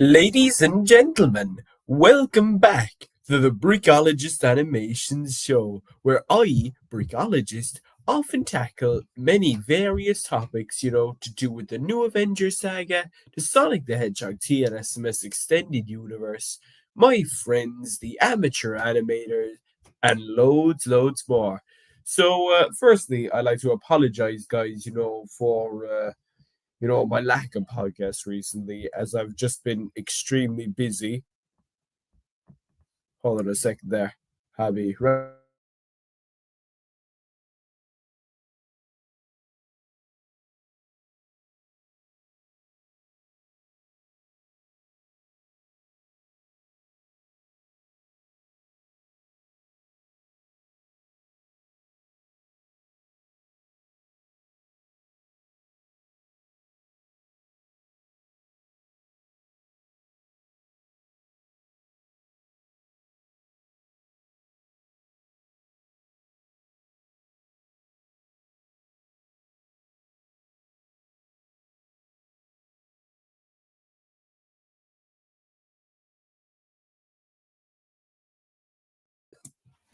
Ladies and gentlemen, welcome back to the Brickoligist Animations Show, where I, Brickologist, often tackle many various topics, to do with the new Avengers saga, the Sonic the Hedgehog TNSMS Extended Universe, my friends, the Amateur Animator, and loads more. So, firstly, I'd like to apologize, guys, for my lack of podcasts recently, as I've just been extremely busy. Hold on a second there, Javi.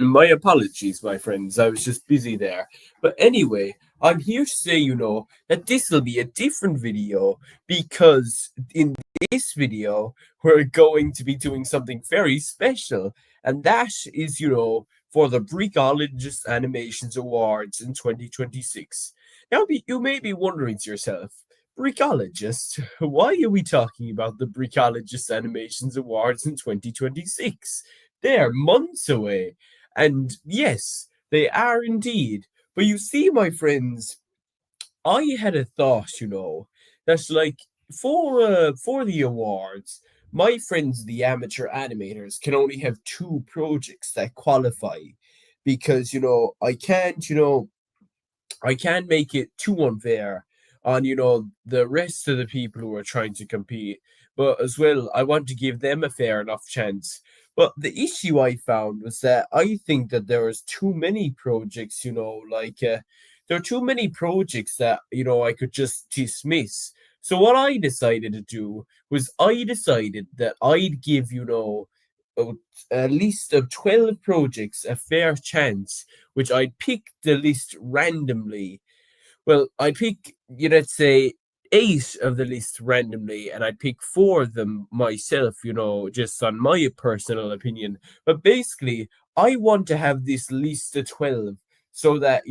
My apologies, my friends. I was just busy there. But anyway, I'm here to say, that this will be a different video because in this video, we're going to be doing something very special. And that is, for the Brickoligist Animations Awards in 2026. Now, you may be wondering to yourself, Brickologist, why are we talking about the Brickologist Animations Awards in 2026? They're months away. And yes, they are indeed. But you see, my friends, I had a thought, that's like for the awards, my friends, the amateur animators, can only have two projects that qualify because I can't make it too unfair on, the rest of the people who are trying to compete. But as well, I want to give them a fair enough chance. But the issue I found was that I think that there was too many projects, there are too many projects that, I could just dismiss. So what I decided to do was I decided that I'd give, a, a list of 12 projects a fair chance, which I'd pick the list randomly. Well, I'd pick, let's say, eight of the list randomly, and I'd pick four of them myself, just on my personal opinion. But basically, I want to have this list of 12 so that,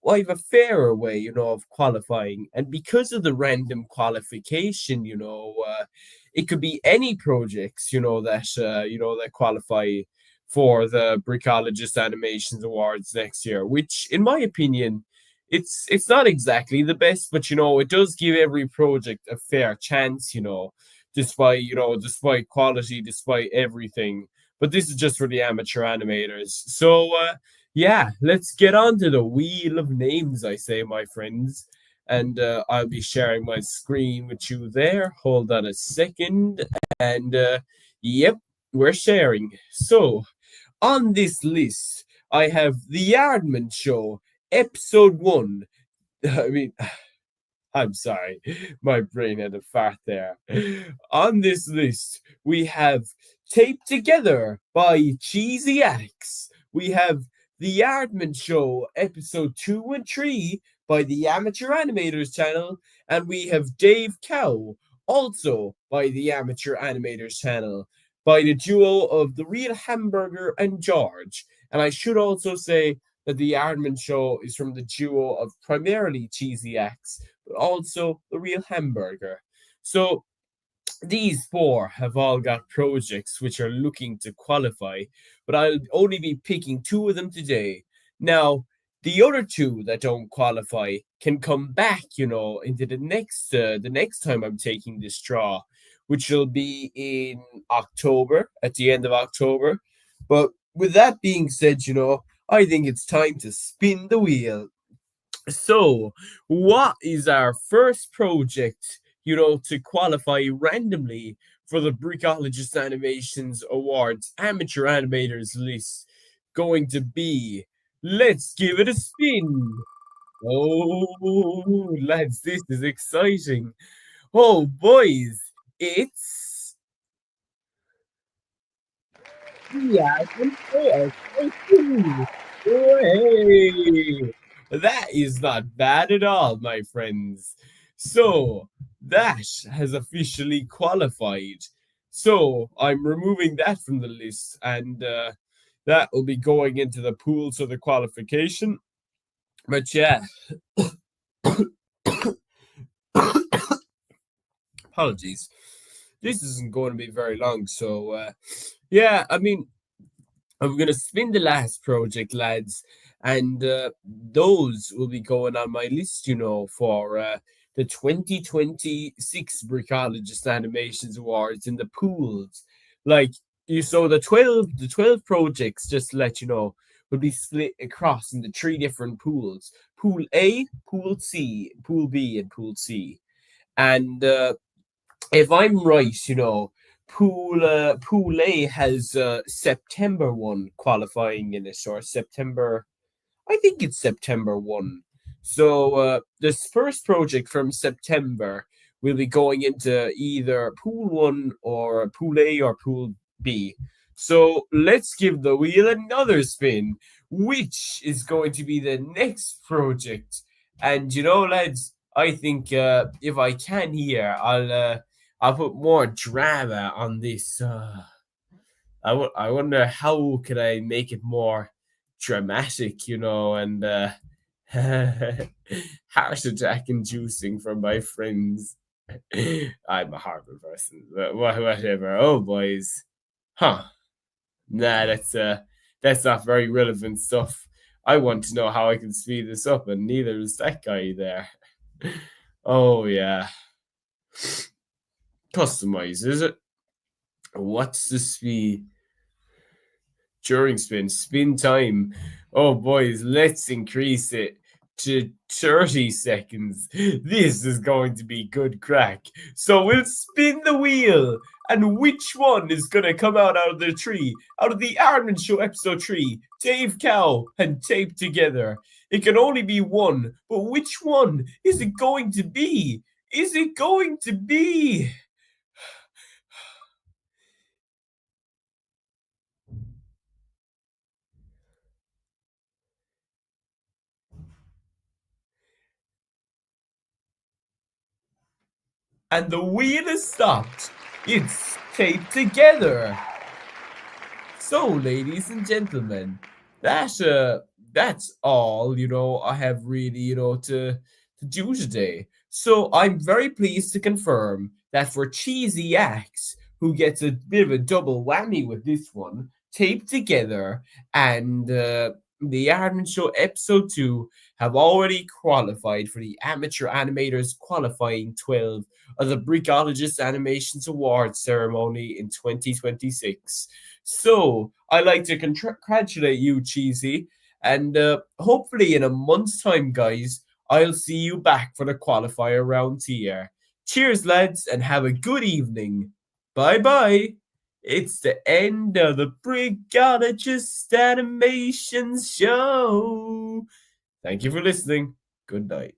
I have a fairer way, of qualifying. And because of the random qualification, it could be any projects, that qualify for the Brickologist Animations Awards next year, which, in my opinion, it's not exactly the best, but it does give every project a fair chance, despite quality, despite everything. But this is just for the amateur animators. So yeah, let's get on to the wheel of names, I say, my friends. And I'll be sharing my screen with you there. Hold on a second. And yep, we're sharing. So on this list, I have The Yardman Show, Episode 1. I mean, I'm sorry, my brain had a fart there. On this list, we have Taped Together by Cheesy Axe. We have The Yardman Show, Episode 2 and 3 by the Amateur Animators channel. And we have Dave Cow, also by the Amateur Animators channel, by the duo of The Real Hamburger and George. And I should also say that The Yardman Show is from the duo of primarily Cheesy Axe, but also The Real Hamburger. So these four have all got projects which are looking to qualify, but I'll only be picking two of them today. Now, the other two that don't qualify can come back, into the next time I'm taking this draw, which will be in October, at the end of October. But with that being said, I think it's time to spin the wheel. So, what is our first project, to qualify randomly for the Brickologist Animations Awards Amateur Animators list going to be? Let's give it a spin. Oh, lads, this is exciting. Oh, boys, it's Yes, and yes, thank you. Hooray! That is not bad at all, my friends. So, that has officially qualified. So, I'm removing that from the list, and that will be going into the pool for the qualification. But yeah, apologies. This isn't going to be very long. So, yeah, I mean, I'm gonna spin the last project, lads, and those will be going on my list, for the 2026 Brickoligist Animations Awards in the pools. Like you saw the 12 projects, just to let you know, will be split across into three different pools: Pool A, Pool C, Pool B, and Pool C. And if I'm right, Pool A has September 1 qualifying in it, or September, I think it's September 1. So this first project from September will be going into either Pool 1 or Pool A or Pool B. So let's give the wheel another spin. Which is going to be the next project? And lads, I think if I can here, I'll put more drama on this. I wonder how could I make it more dramatic, and heart attack inducing from my friends. I'm a horrible person, but whatever. Oh, boys, huh? Nah, that's not very relevant stuff. I want to know how I can speed this up, and neither is that guy there. Oh yeah, customize, is it? What's the speed? During spin time. Oh, boys, let's increase it to 30 seconds. This is going to be good crack. So we'll spin the wheel. And which one is going to come out of the tree? Out of the Ironman Show episode 3, Dave Cow and Tape Together. It can only be one, but which one is it going to be? Is it going to be? And the wheel is stopped. It's taped together. So, ladies and gentlemen, that's all I have really to do today. So I'm very pleased to confirm that for Cheesy Axe, who gets a bit of a double whammy with this one, taped together, and the Admin Show episode 2 have already qualified for the Amateur Animators qualifying 12 of the Brickoligist Animations Awards ceremony in 2026. So I like to congratulate you, Cheesy, and hopefully in a month's time, guys, I'll see you back for the qualifier round here. Cheers, lads, and have a good evening. Bye bye. It's the end of the Brickoligist Animations show. Thank you for listening. Good night.